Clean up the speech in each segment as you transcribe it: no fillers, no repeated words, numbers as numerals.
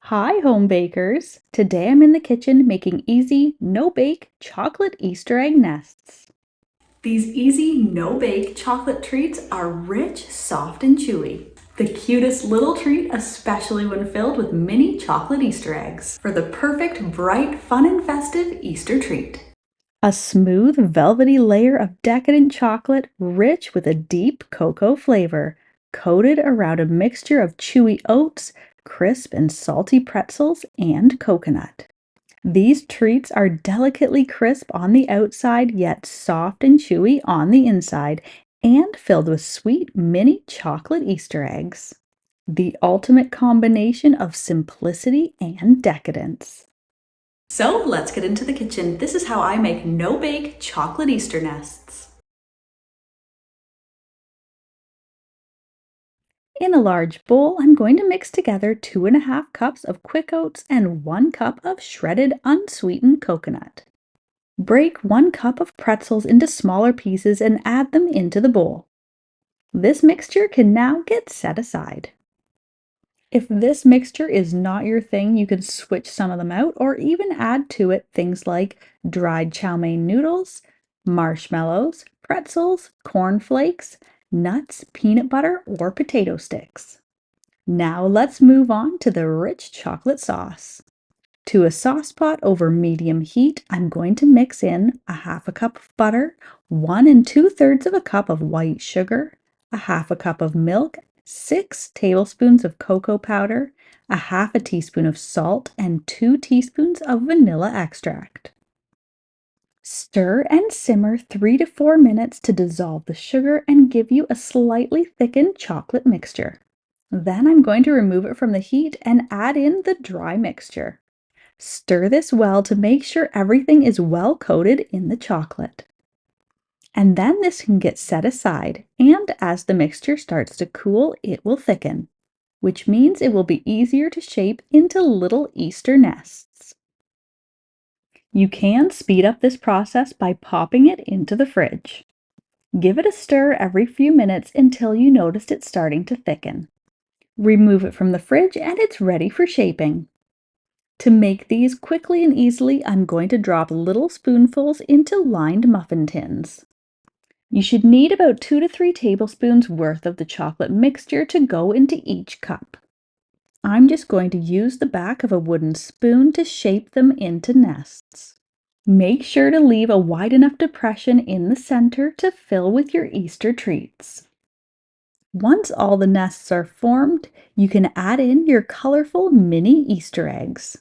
Hi, home bakers! Today I'm in the kitchen making easy, no-bake chocolate Easter egg nests. These easy, no-bake chocolate treats are rich, soft, and chewy. The cutest little treat, especially when filled with mini chocolate Easter eggs, for the perfect, bright, fun, and festive Easter treat. A smooth, velvety layer of decadent chocolate, rich with a deep cocoa flavor, coated around a mixture of chewy oats, crisp and salty pretzels, and coconut. These treats are delicately crisp on the outside, yet soft and chewy on the inside, and filled with sweet mini chocolate Easter eggs. The ultimate combination of simplicity and decadence. So let's get into the kitchen. This is how I make no-bake chocolate Easter nests. In a large bowl, I'm going to mix together 2½ cups of quick oats and 1 cup of shredded unsweetened coconut. Break 1 cup of pretzels into smaller pieces and add them into the bowl. This mixture can now get set aside. If this mixture is not your thing, you can switch some of them out or even add to it things like dried chow mein noodles, marshmallows, pretzels, corn flakes, nuts, peanut butter, or potato sticks. Now let's move on to the rich chocolate sauce. To a sauce pot over medium heat, I'm going to mix in 1/2 cup of butter, 1 2/3 cup of white sugar, 1/2 cup of milk, 6 tablespoons of cocoa powder, 1/2 teaspoon of salt, and 2 teaspoons of vanilla extract. Stir and simmer 3 to 4 minutes to dissolve the sugar and give you a slightly thickened chocolate mixture. Then I'm going to remove it from the heat and add in the dry mixture. Stir this well to make sure everything is well coated in the chocolate. And then this can get set aside, and as the mixture starts to cool, it will thicken, which means it will be easier to shape into little Easter nests. You can speed up this process by popping it into the fridge. Give it a stir every few minutes until you notice it starting to thicken. Remove it from the fridge and it's ready for shaping. To make these quickly and easily, I'm going to drop little spoonfuls into lined muffin tins. You should need about 2 to 3 tablespoons worth of the chocolate mixture to go into each cup. I'm just going to use the back of a wooden spoon to shape them into nests. Make sure to leave a wide enough depression in the center to fill with your Easter treats. Once all the nests are formed, you can add in your colorful mini Easter eggs.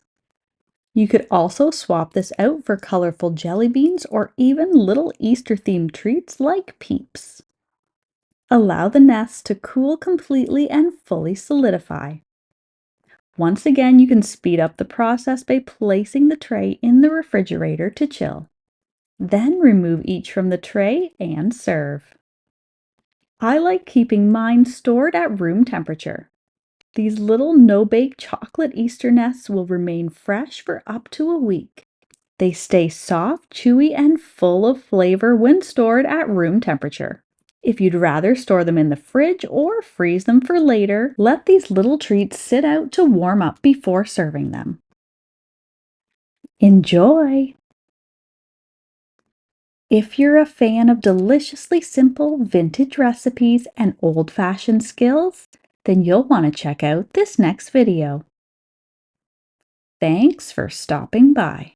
You could also swap this out for colorful jelly beans or even little Easter-themed treats like Peeps. Allow the nests to cool completely and fully solidify. Once again, you can speed up the process by placing the tray in the refrigerator to chill. Then remove each from the tray and serve. I like keeping mine stored at room temperature. These little no-bake chocolate Easter nests will remain fresh for up to a week. They stay soft, chewy, and full of flavor when stored at room temperature. If you'd rather store them in the fridge or freeze them for later, let these little treats sit out to warm up before serving them. Enjoy! If you're a fan of deliciously simple vintage recipes and old-fashioned skills, then you'll want to check out this next video. Thanks for stopping by.